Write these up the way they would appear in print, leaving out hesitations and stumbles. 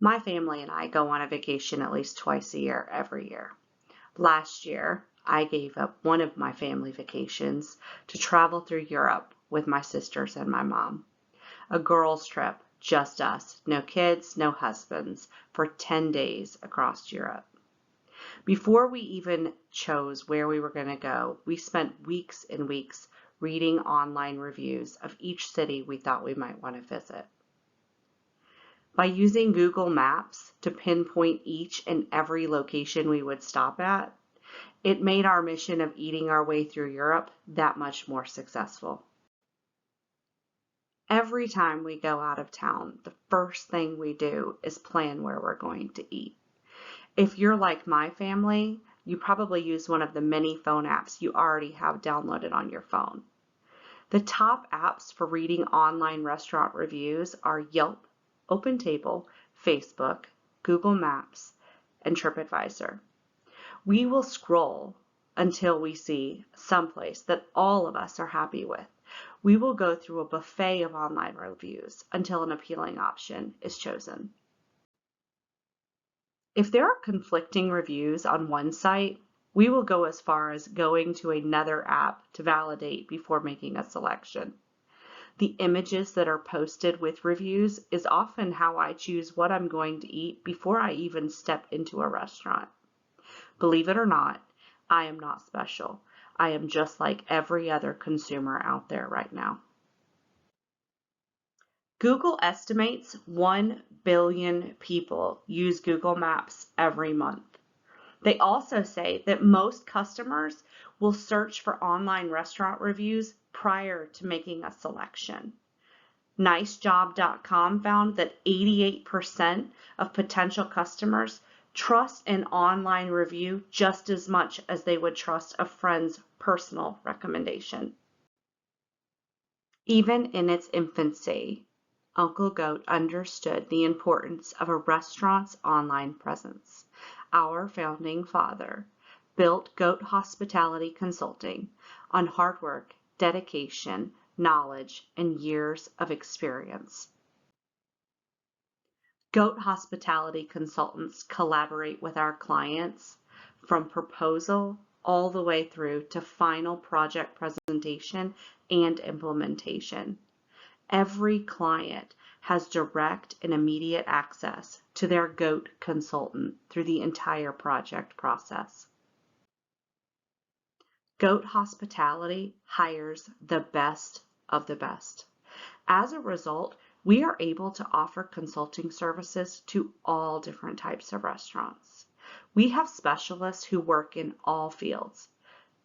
My family and I go on a vacation at least twice a year every year. Last year, I gave up one of my family vacations to travel through Europe with my sisters and my mom. A girls' trip, just us, no kids, no husbands, for 10 days across Europe. Before we even chose where we were going to go, we spent weeks and weeks reading online reviews of each city we thought we might want to visit. By using Google Maps to pinpoint each and every location we would stop at, it made our mission of eating our way through Europe that much more successful. Every time we go out of town, the first thing we do is plan where we're going to eat. If you're like my family, you probably use one of the many phone apps you already have downloaded on your phone. The top apps for reading online restaurant reviews are Yelp, OpenTable, Facebook, Google Maps, and TripAdvisor. We will scroll until we see someplace that all of us are happy with. We will go through a buffet of online reviews until an appealing option is chosen. If there are conflicting reviews on one site, we will go as far as going to another app to validate before making a selection. The images that are posted with reviews is often how I choose what I'm going to eat before I even step into a restaurant. Believe it or not, I am not special. I am just like every other consumer out there right now. Google estimates 1 billion people use Google Maps every month. They also say that most customers will search for online restaurant reviews prior to making a selection. NiceJob.com found that 88% of potential customers trust an online review just as much as they would trust a friend's personal recommendation. Even in its infancy, Uncle Goat understood the importance of a restaurant's online presence. Our founding father built Goat Hospitality Consulting on hard work, dedication, knowledge, and years of experience. Goat Hospitality Consultants collaborate with our clients from proposal all the way through to final project presentation and implementation. Every client has direct and immediate access to their GOAT consultant through the entire project process. Goat Hospitality hires the best of the best. As a result, we are able to offer consulting services to all different types of restaurants. We have specialists who work in all fields,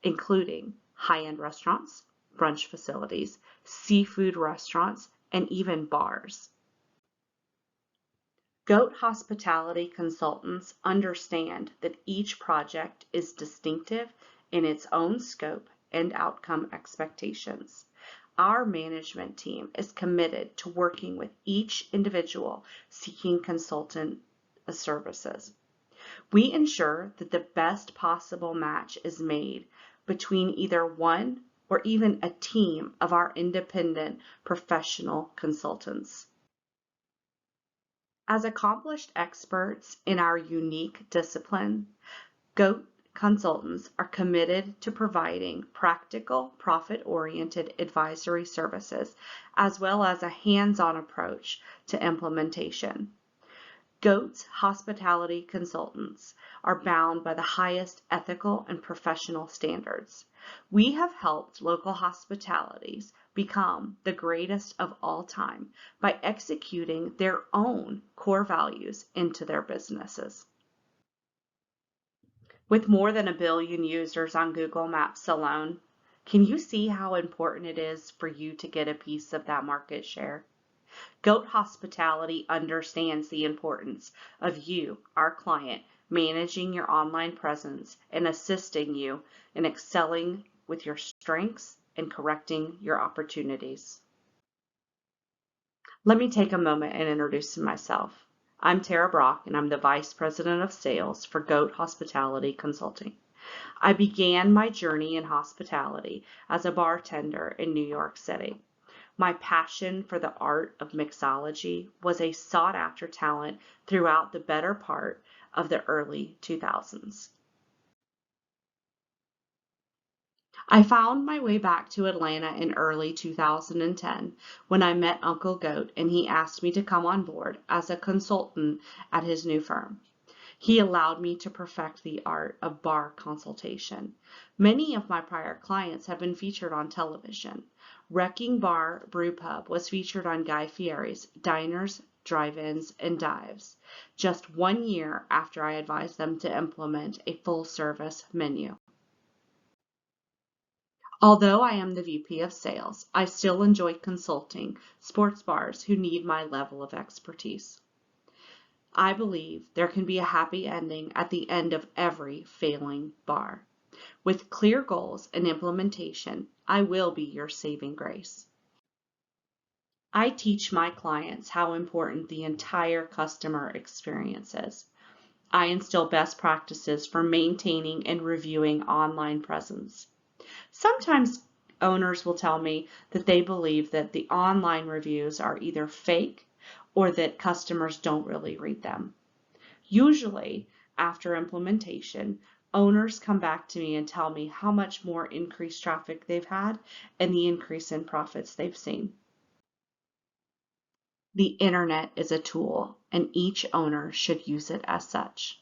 including high-end restaurants, brunch facilities, seafood restaurants, and even bars. Goat Hospitality Consultants understand that each project is distinctive in its own scope and outcome expectations. Our management team is committed to working with each individual seeking consultant services. We ensure that the best possible match is made between either one or even a team of our independent professional consultants. As accomplished experts in our unique discipline, GOAT consultants are committed to providing practical, profit-oriented advisory services, as well as a hands-on approach to implementation. GOAT's hospitality consultants are bound by the highest ethical and professional standards. We have helped local hospitalities become the greatest of all time by executing their own core values into their businesses. With more than 1 billion users on Google Maps alone, can you see how important it is for you to get a piece of that market share? Goat Hospitality understands the importance of you, our client, managing your online presence and assisting you in excelling with your strengths and correcting your opportunities. Let me take a moment and introduce myself. I'm Tara Brock, and I'm the Vice President of Sales for Goat Hospitality Consulting. I began my journey in hospitality as a bartender in New York City. My passion for the art of mixology was a sought-after talent throughout the better part of the early 2000s. I found my way back to Atlanta in early 2010 when I met Uncle Goat and he asked me to come on board as a consultant at his new firm. He allowed me to perfect the art of bar consultation. Many of my prior clients have been featured on television. Wrecking Bar Brew Pub was featured on Guy Fieri's Diners, Drive-Ins, and Dives, just 1 year after I advised them to implement a full-service menu. Although I am the VP of Sales, I still enjoy consulting sports bars who need my level of expertise. I believe there can be a happy ending at the end of every failing bar. With clear goals and implementation, I will be your saving grace. I teach my clients how important the entire customer experience is. I instill best practices for maintaining and reviewing online presence. Sometimes owners will tell me that they believe that the online reviews are either fake or that customers don't really read them. Usually, after implementation, owners come back to me and tell me how much more increased traffic they've had and the increase in profits they've seen. The internet is a tool, and each owner should use it as such.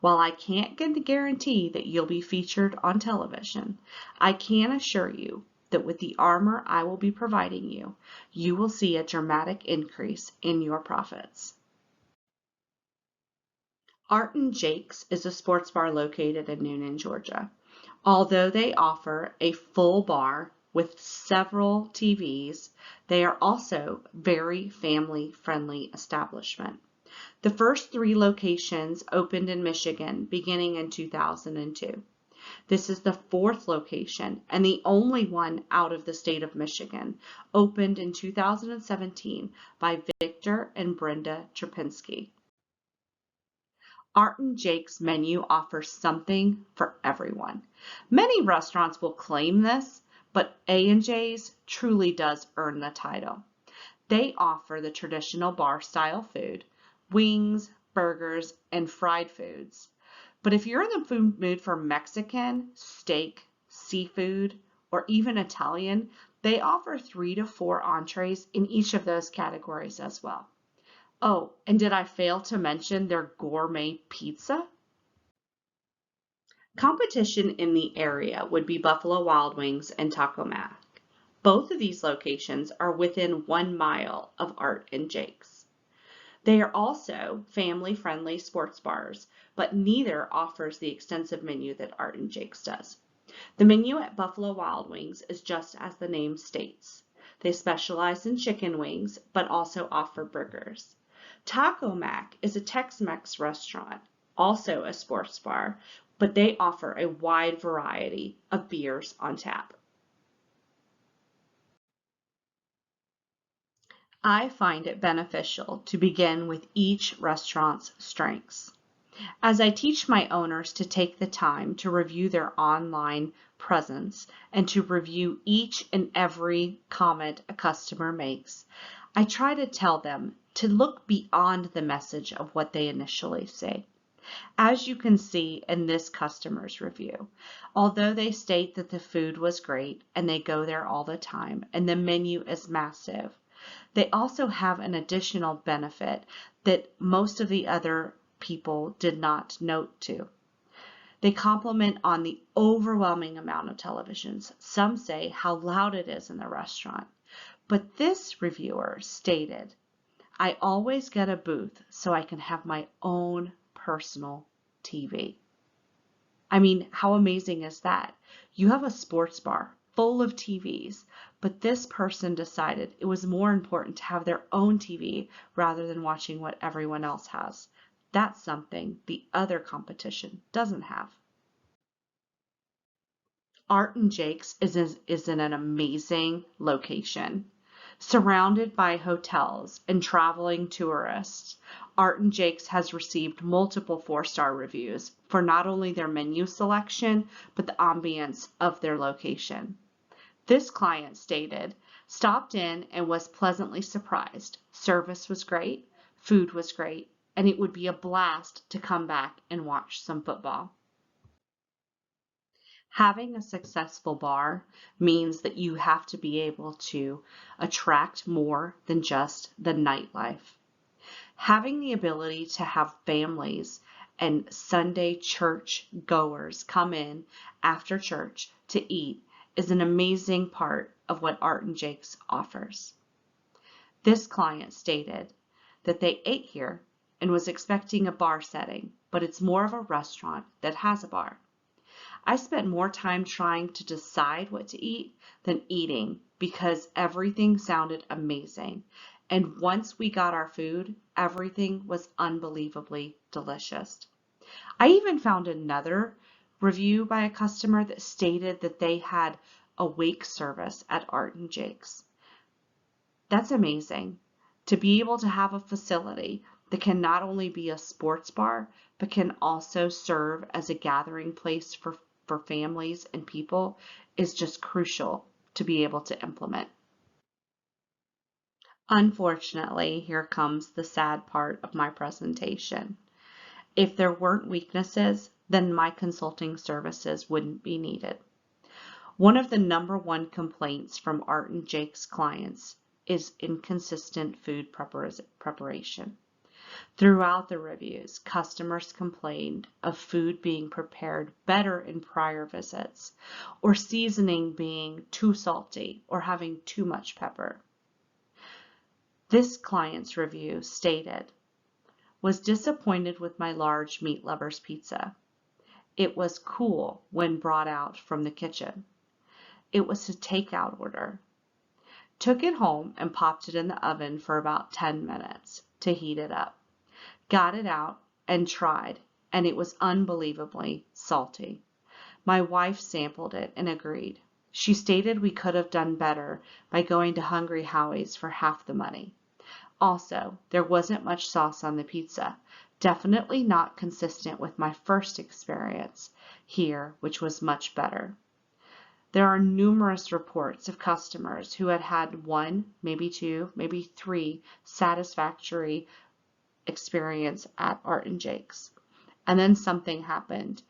While I can't get the guarantee that you'll be featured on television, I can assure you that with the armor I will be providing you, you will see a dramatic increase in your profits. Art and Jake's is a sports bar located in Noonan, Georgia. Although they offer a full bar with several TVs, they are also very family-friendly establishment. The first 3 locations opened in Michigan beginning in 2002. This is the 4th location and the only one out of the state of Michigan, opened in 2017 by Victor and Brenda Trapinski. Art and Jake's menu offers something for everyone. Many restaurants will claim this, but A&J's truly does earn the title. They offer the traditional bar-style food, wings, burgers, and fried foods. But if you're in the mood for Mexican, steak, seafood, or even Italian, they offer 3 to 4 entrees in each of those categories as well. Oh, and did I fail to mention their gourmet pizza? Competition in the area would be Buffalo Wild Wings and Taco Mac. Both of these locations are within 1 mile of Art and Jake's. They are also family-friendly sports bars, but neither offers the extensive menu that Art and Jake's does. The menu at Buffalo Wild Wings is just as the name states. They specialize in chicken wings, but also offer burgers. Taco Mac is a Tex-Mex restaurant, also a sports bar, but they offer a wide variety of beers on tap. I find it beneficial to begin with each restaurant's strengths. As I teach my owners to take the time to review their online presence and to review each and every comment a customer makes, I try to tell them to look beyond the message of what they initially say. As you can see in this customer's review, although they state that the food was great and they go there all the time and the menu is massive, they also have an additional benefit that most of the other people did not note to. They compliment on the overwhelming amount of televisions. Some say how loud it is in the restaurant. But this reviewer stated, I always get a booth so I can have my own personal TV. I mean, how amazing is that? You have a sports bar full of TVs, but this person decided it was more important to have their own TV rather than watching what everyone else has. That's something the other competition doesn't have. Art and Jake's is in an amazing location. Surrounded by hotels and traveling tourists, Art and Jake's has received multiple 4-star reviews for not only their menu selection, but the ambience of their location. This client stated, stopped in and was pleasantly surprised. Service was great, food was great, and it would be a blast to come back and watch some football. Having a successful bar means that you have to be able to attract more than just the nightlife. Having the ability to have families and Sunday church goers come in after church to eat is an amazing part of what Art and Jake's offers. This client stated that they ate here and was expecting a bar setting, but it's more of a restaurant that has a bar. I spent more time trying to decide what to eat than eating because everything sounded amazing. And once we got our food, everything was unbelievably delicious. I even found another review by a customer that stated that they had a wake service at Art and Jake's. That's amazing to be able to have a facility that can not only be a sports bar, but can also serve as a gathering place for families and people is just crucial to be able to implement. Unfortunately, here comes the sad part of my presentation. If there weren't weaknesses, then my consulting services wouldn't be needed. One of the #1 complaints from Art and Jake's clients is inconsistent food preparation. Throughout the reviews, customers complained of food being prepared better in prior visits, or seasoning being too salty or having too much pepper. This client's review stated, was disappointed with my large Meat Lovers pizza. It was cool when brought out from the kitchen. It was a takeout order. Took it home and popped it in the oven for about 10 minutes to heat it up. Got it out and tried, and it was unbelievably salty. My wife sampled it and agreed. She stated we could have done better by going to Hungry Howie's for half the money. Also, there wasn't much sauce on the pizza. Definitely not consistent with my first experience here, which was much better. There are numerous reports of customers who had had 1, maybe 2, maybe 3 satisfactory experience at Art and Jake's. And then something happened.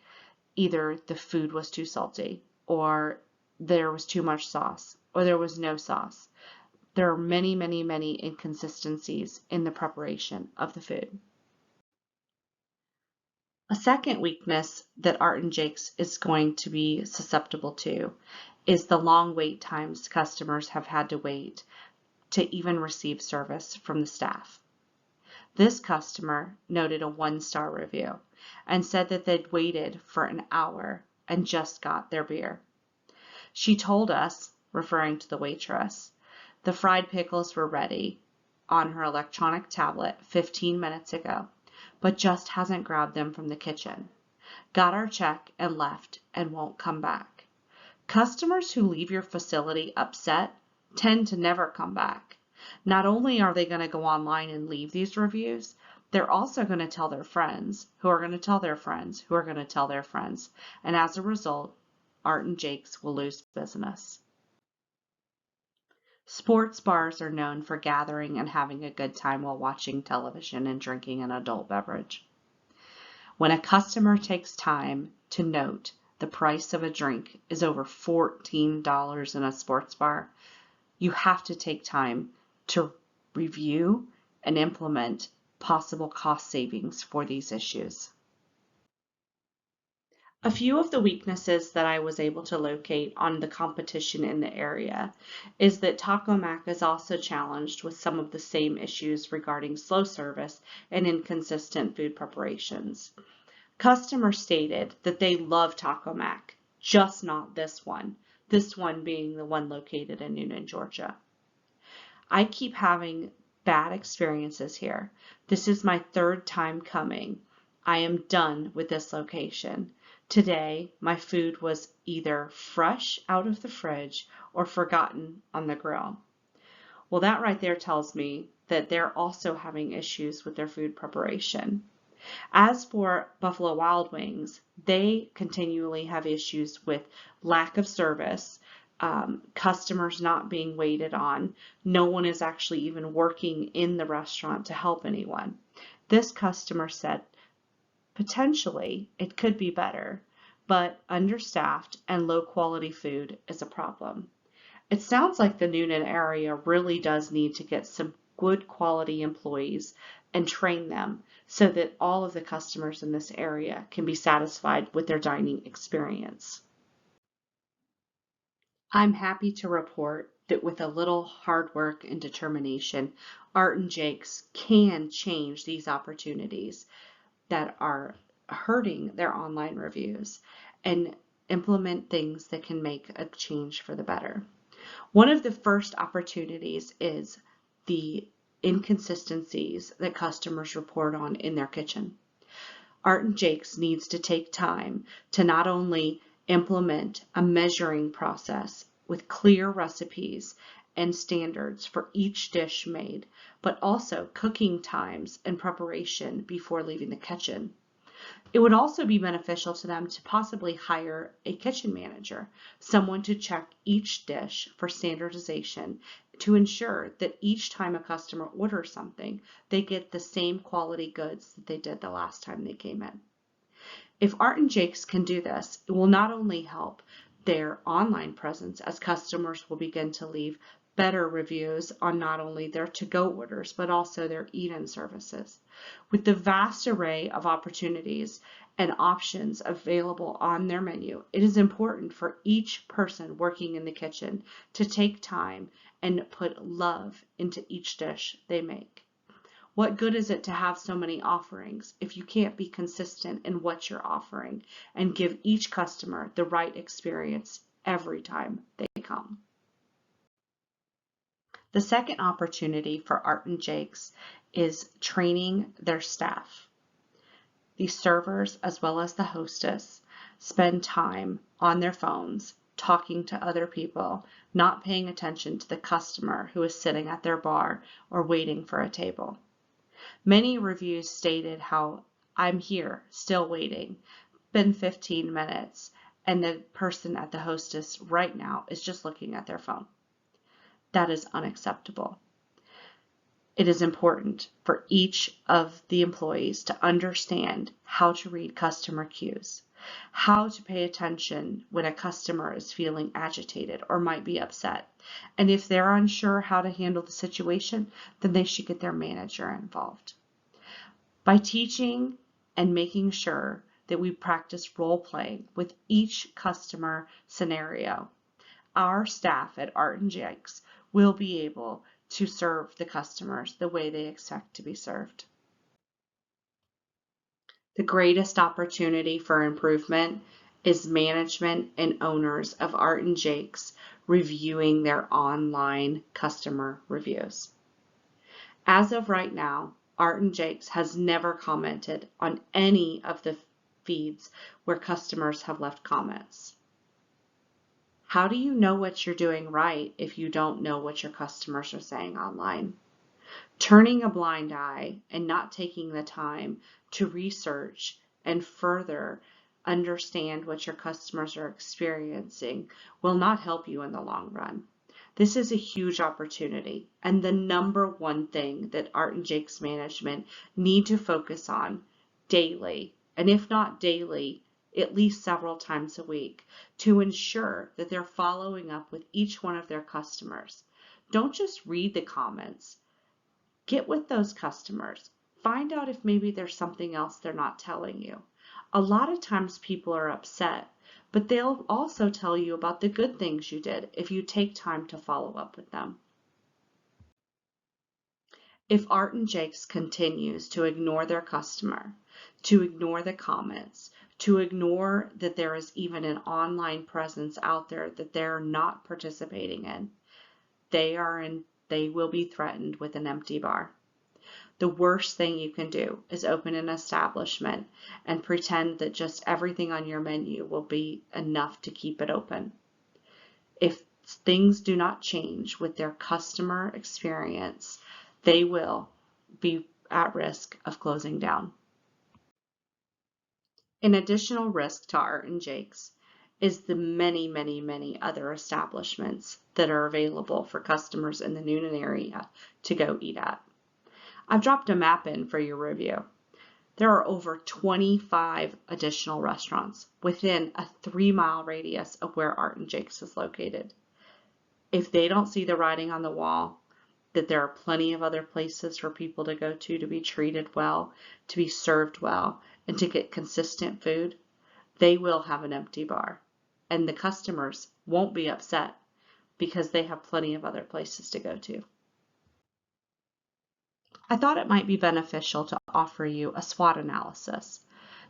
Either the food was too salty, or there was too much sauce, or there was no sauce. There are many, many, many inconsistencies in the preparation of the food. A second weakness that Art and Jake's is going to be susceptible to is the long wait times customers have had to wait to even receive service from the staff. This customer noted a 1-star review and said that they'd waited for an hour and just got their beer. She told us, referring to the waitress, the fried pickles were ready on her electronic tablet 15 minutes ago, but just hasn't grabbed them from the kitchen. Got our check and left and won't come back. Customers who leave your facility upset tend to never come back. Not only are they going to go online and leave these reviews, they're also going to tell their friends, who are going to tell their friends, who are going to tell their friends. And as a result, Art and Jake's will lose business. Sports bars are known for gathering and having a good time while watching television and drinking an adult beverage. When a customer takes time to note the price of a drink is over $14 in a sports bar, you have to take time to review and implement possible cost savings for these issues. A few of the weaknesses that I was able to locate on the competition in the area is that Taco Mac is also challenged with some of the same issues regarding slow service and inconsistent food preparations. Customers stated that they love Taco Mac, just not this one being the one located in Newnan, Georgia. I keep having bad experiences here. This is my 3rd time coming. I am done with this location. Today, my food was either fresh out of the fridge or forgotten on the grill. Well, that right there tells me that they're also having issues with their food preparation. As for Buffalo Wild Wings, they continually have issues with lack of service, customers not being waited on. No one is actually even working in the restaurant to help anyone. This customer said, potentially it could be better, but understaffed and low quality food is a problem. It sounds like the Newnan area really does need to get some good quality employees and train them so that all of the customers in this area can be satisfied with their dining experience. I'm happy to report that with a little hard work and determination, Art and Jake's can change these opportunities that are hurting their online reviews and implement things that can make a change for the better. One of the first opportunities is the inconsistencies that customers report on in their kitchen. Art and Jake's needs to take time to not only implement a measuring process with clear recipes and standards for each dish made, but also cooking times and preparation before leaving the kitchen. It would also be beneficial to them to possibly hire a kitchen manager, someone to check each dish for standardization to ensure that each time a customer orders something, they get the same quality goods that they did the last time they came in. If Art and Jake's can do this, it will not only help their online presence as customers will begin to leave better reviews on not only their to-go orders, but also their eat-in services. With the vast array of opportunities and options available on their menu, it is important for each person working in the kitchen to take time and put love into each dish they make. What good is it to have so many offerings if you can't be consistent in what you're offering and give each customer the right experience every time they come? The second opportunity for Art and Jake's is training their staff. The servers, as well as the hostess, spend time on their phones, talking to other people, not paying attention to the customer who is sitting at their bar or waiting for a table. Many reviews stated how I'm here, still waiting, been 15 minutes, and the person at the hostess right now is just looking at their phone. That is unacceptable. It is important for each of the employees to understand how to read customer cues, how to pay attention when a customer is feeling agitated or might be upset. And if they're unsure how to handle the situation, then they should get their manager involved. By teaching and making sure that we practice role playing with each customer scenario, our staff at Art and Jake's will be able to serve the customers the way they expect to be served. The greatest opportunity for improvement is management and owners of Art and Jake's reviewing their online customer reviews. As of right now, Art and Jake's has never commented on any of the feeds where customers have left comments. How do you know what you're doing right if you don't know what your customers are saying online? Turning a blind eye and not taking the time to research and further understand what your customers are experiencing will not help you in the long run. This is a huge opportunity and the number one thing that Art and Jake's management need to focus on daily, and if not daily, at least several times a week, to ensure that they're following up with each one of their customers. Don't just read the comments. Get with those customers. Find out if maybe there's something else they're not telling you. A lot of times people are upset, but they'll also tell you about the good things you did if you take time to follow up with them. If Art and Jake's continues to ignore their customer, to ignore the comments, to ignore that there is even an online presence out there that they're not participating in, they will be threatened with an empty bar. The worst thing you can do is open an establishment and pretend that just everything on your menu will be enough to keep it open. If things do not change with their customer experience, they will be at risk of closing down. An additional risk to Art and Jake's is the many, many, many other establishments that are available for customers in the Newnan area to go eat at. I've dropped a map in for your review. There are over 25 additional restaurants within a 3-mile radius of where Art and Jake's is located. If they don't see the writing on the wall, that there are plenty of other places for people to go to be treated well, to be served well, and to get consistent food, they will have an empty bar. And the customers won't be upset because they have plenty of other places to go to. I thought it might be beneficial to offer you a SWOT analysis.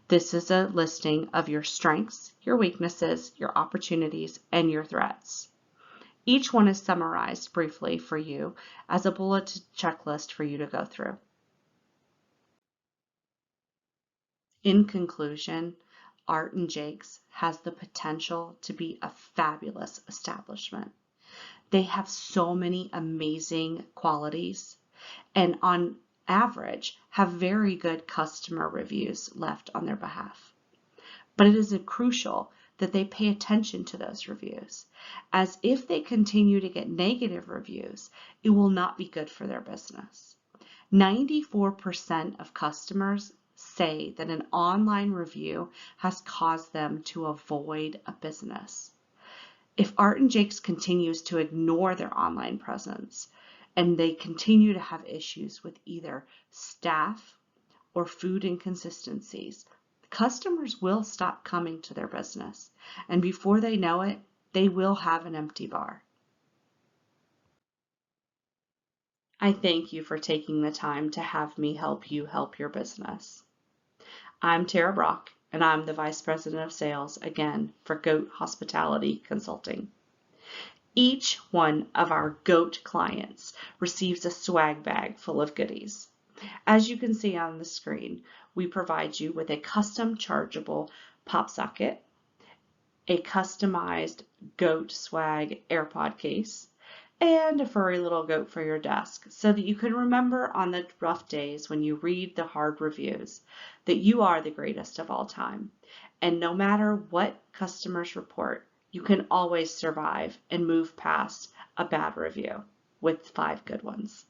This is a listing of your strengths, your weaknesses, your opportunities, and your threats. Each one is summarized briefly for you as a bulleted checklist for you to go through. In conclusion, Art and Jake's has the potential to be a fabulous establishment. They have so many amazing qualities, and on average have very good customer reviews left on their behalf. But it is crucial that they pay attention to those reviews, as if they continue to get negative reviews, it will not be good for their business. 94% of customers say that an online review has caused them to avoid a business. If Art and Jake's continues to ignore their online presence and they continue to have issues with either staff or food inconsistencies, customers will stop coming to their business, and before they know it, they will have an empty bar. I thank you for taking the time to have me help you help your business. I'm Tara Brock, and I'm the Vice President of Sales, again, for GOAT Hospitality Consulting. Each one of our GOAT clients receives a swag bag full of goodies. As you can see on the screen, we provide you with a custom chargeable pop socket, a customized GOAT swag AirPod case, and a furry little goat for your desk so that you can remember on the rough days when you read the hard reviews that you are the greatest of all time. And no matter what customers report, you can always survive and move past a bad review with 5 good ones.